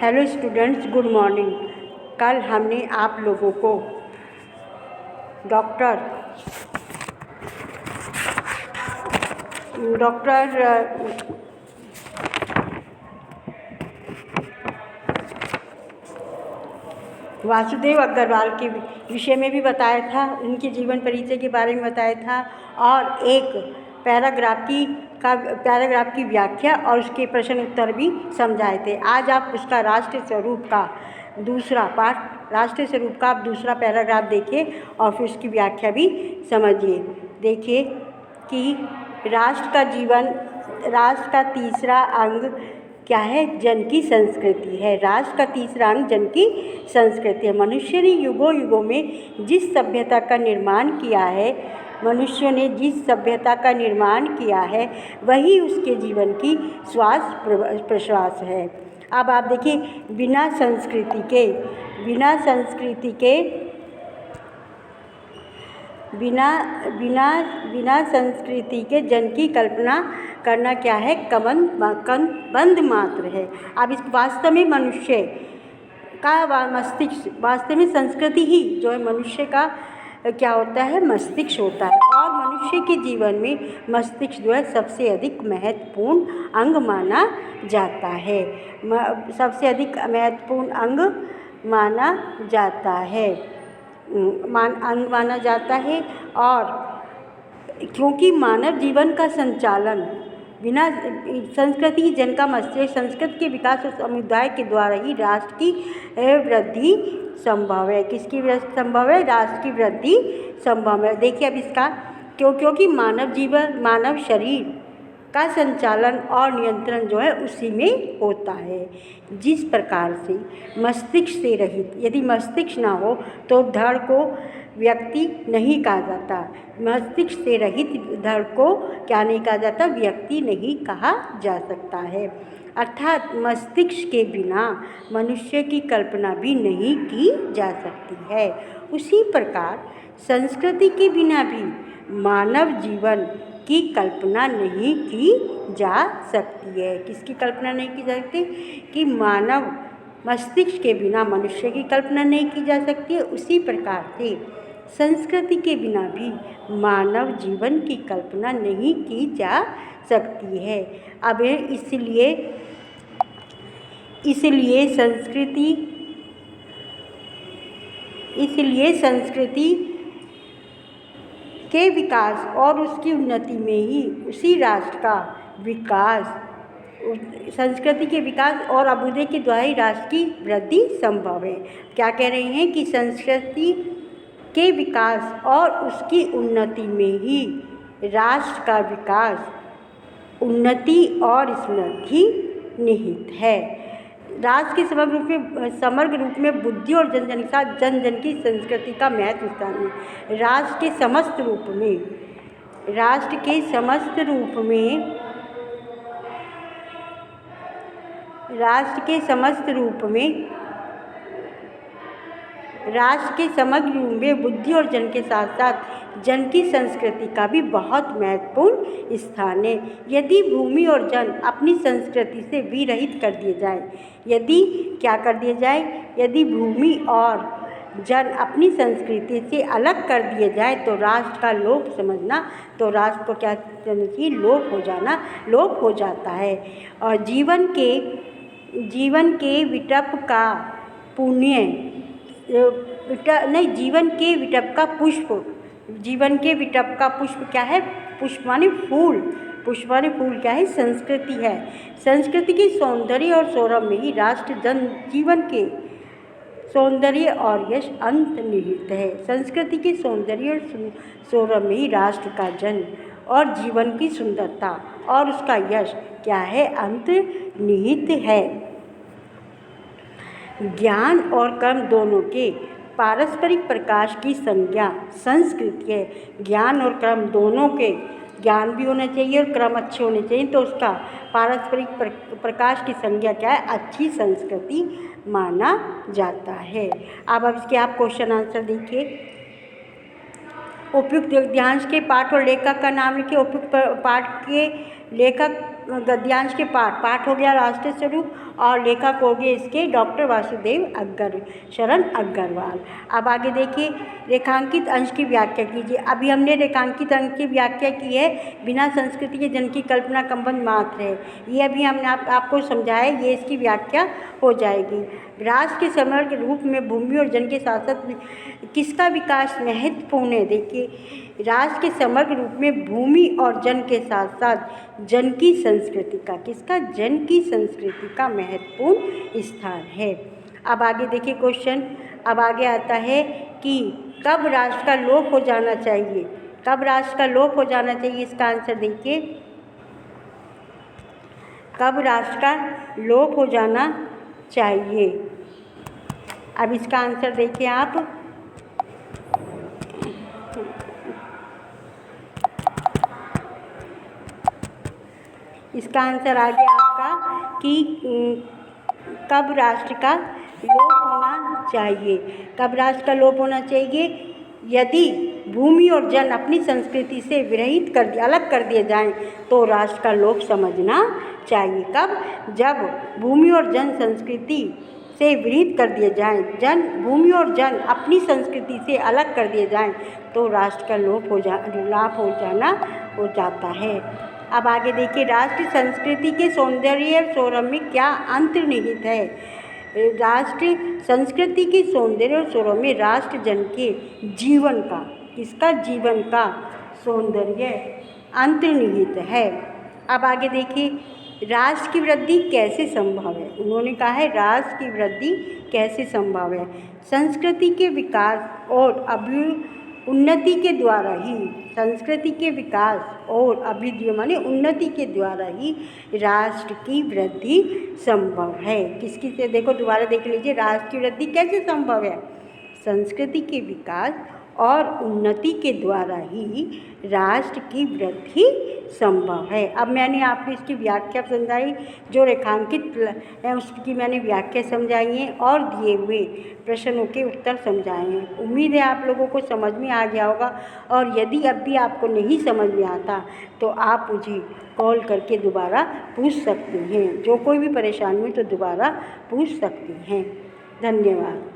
Hello students, good morning. कल हमने आप लोगों को डॉक्टर वासुदेव अग्रवाल के विषय में भी बताया था, उनके जीवन परिचय के बारे में बताया था और एक पैराग्राफ की व्याख्या और उसके प्रश्न उत्तर भी समझाए थे। आज आप उसका राष्ट्र स्वरूप का दूसरा पार्ट, राष्ट्र स्वरूप का आप दूसरा पैराग्राफ देखिए और फिर उसकी व्याख्या भी समझिए। देखिए कि राष्ट्र का तीसरा अंग क्या है? जन की संस्कृति है। राष्ट्र का तीसरा अंग जन की संस्कृति है। मनुष्य ने युगों युगों में जिस सभ्यता का निर्माण किया है, वही उसके जीवन की श्वास प्रश्वास है। अब आप देखिए, बिना संस्कृति के जन की कल्पना करना क्या है? बंद मात्र है। अब इस वास्तव में मनुष्य का मस्तिष्क, वास्तव में संस्कृति ही जो है मनुष्य का क्या होता है? मस्तिष्क होता है। और मनुष्य के जीवन में मस्तिष्क जो है सबसे अधिक महत्वपूर्ण अंग माना जाता है। सबसे अधिक महत्वपूर्ण अंग माना जाता है। और क्योंकि मानव जीवन का संचालन बिना संस्कृति जन का मस्तिष्क, संस्कृति के विकास और समुदाय के द्वारा ही राष्ट्र की वृद्धि संभव है। किसकी वृद्धि संभव है? राष्ट्र की वृद्धि संभव है। देखिए अब इसका क्योंकि मानव शरीर का संचालन और नियंत्रण जो है उसी में होता है। जिस प्रकार से मस्तिष्क से रहित, यदि मस्तिष्क ना हो तो धड़ को व्यक्ति नहीं कहा जाता। मस्तिष्क से रहित धड़ को क्या नहीं कहा जाता? व्यक्ति नहीं कहा जा सकता है। अर्थात मस्तिष्क के बिना मनुष्य की कल्पना भी नहीं की जा सकती है। उसी प्रकार संस्कृति के बिना भी मानव जीवन की कल्पना नहीं की जा सकती है। किसकी कल्पना नहीं की जा सकती? कि मानव मस्तिष्क के बिना मनुष्य की कल्पना नहीं की जा सकती है। उसी प्रकार से संस्कृति के बिना भी मानव जीवन की कल्पना नहीं की जा सकती है। अब इसलिए संस्कृति के विकास और उसकी उन्नति में ही उसी राष्ट्र का विकास, संस्कृति के विकास और अभ्युदय के द्वारा ही राष्ट्र की वृद्धि संभव है। क्या कह रहे हैं? कि संस्कृति के विकास और उसकी उन्नति में ही राष्ट्र का विकास, उन्नति और समृद्धि निहित है। राष्ट्र के समग्र रूप में बुद्धि और जन जन की संस्कृति का महत्व स्थान है। राष्ट्र के समस्त रूप में बुद्धि और जन के साथ साथ जन की संस्कृति का भी बहुत महत्वपूर्ण स्थान है। यदि भूमि और जन अपनी संस्कृति से विरहित कर दिए जाए, यदि भूमि और जन अपनी संस्कृति से अलग कर दिए जाए तो राष्ट्र का लोप समझना, तो राष्ट्र को क्या चाहिए? लोप हो जाता है। और जीवन के विटप का पुष्प क्या है? पुष्प माने फूल क्या है? संस्कृति है। संस्कृति के सौंदर्य और सौरभ में ही राष्ट्र जीवन के सौंदर्य और यश अंत निहित है। संस्कृति के सौंदर्य और सौरभ में ही राष्ट्र का जन्म और जीवन की सुंदरता और उसका यश क्या है? अंत निहित है। ज्ञान और कर्म दोनों के पारस्परिक प्रकाश की संज्ञा संस्कृति है। ज्ञान और कर्म दोनों के, ज्ञान भी होना चाहिए और कर्म अच्छे होने चाहिए, तो उसका पारस्परिक प्रकाश की संज्ञा क्या है? अच्छी संस्कृति माना जाता है। अब इसके आप क्वेश्चन आंसर देखिए। उपयुक्त गद्यांश के पाठ और लेखक का नाम लिखिए। उपयुक्त पाठ के लेखक गद्यांश के पाठ हो गया राष्ट्र स्वरूप, और लेखक हो गए इसके डॉक्टर वासुदेव शरण अग्रवाल। अब आगे देखिए, रेखांकित अंश की व्याख्या कीजिए। अभी हमने रेखांकित अंश की व्याख्या की है, बिना संस्कृति के जन की कल्पना कंबन मात्र है। ये अभी हमने आपको समझाया, ये इसकी व्याख्या हो जाएगी। राष्ट्र के समग्र रूप में भूमि और जन के साथ साथ किसका विकास महत्वपूर्ण है? देखिए, राष्ट्र के समग्र रूप में भूमि और जन के साथ साथ जन की संस्कृति का, किसका? जन की संस्कृति का महत्वपूर्ण स्थान है। अब आगे देखिए क्वेश्चन, अब आगे आता है कि कब राष्ट्र का लोप हो जाना चाहिए? कब राष्ट्र का लोप हो जाना चाहिए? इसका आंसर देखिए, कब राष्ट्र का लोप हो जाना चाहिए? अब इसका आंसर देखिए आप, इसका आंसर आ गया आपका कि कब राष्ट्र का लोप होना चाहिए? कब राष्ट्र का लोप होना चाहिए? यदि भूमि और जन अपनी संस्कृति से विरहित अलग कर दिए जाएं तो राष्ट्र का लोप समझना चाहिए। कब? जब भूमि और जन संस्कृति से विरहित कर दिए जाएं, भूमि और जन अपनी संस्कृति से अलग कर दिए जाएं तो राष्ट्र का लोप हो जाता है। अब आगे देखिए, राष्ट्र संस्कृति के सौंदर्य और सौरभ में क्या अंतर्निहित है? राष्ट्र संस्कृति के सौंदर्य और सौरभ में राष्ट्र जन के जीवन का, किसका? जीवन का सौंदर्य अंतर्निहित है। अब आगे देखिए, राष्ट्र की वृद्धि कैसे संभव है? उन्होंने कहा है राष्ट्र की वृद्धि कैसे संभव है? संस्कृति के विकास और उन्नति के द्वारा ही, संस्कृति के विकास और माने उन्नति के द्वारा ही राष्ट्र की वृद्धि संभव है। किसकी से? देखो दोबारा देख लीजिए, राष्ट्र की वृद्धि कैसे संभव है? संस्कृति के विकास और उन्नति के द्वारा ही राष्ट्र की वृद्धि संभव है। अब मैंने आपको इसकी व्याख्या समझाई, जो रेखांकित है उसकी मैंने व्याख्या समझाई है और दिए हुए प्रश्नों के उत्तर समझाए हैं। उम्मीद है आप लोगों को समझ में आ गया होगा, और यदि अब भी आपको नहीं समझ में आता तो आप मुझे कॉल करके दोबारा पूछ सकते हैं। जो कोई भी परेशानी हो तो दोबारा पूछ सकते हैं। धन्यवाद।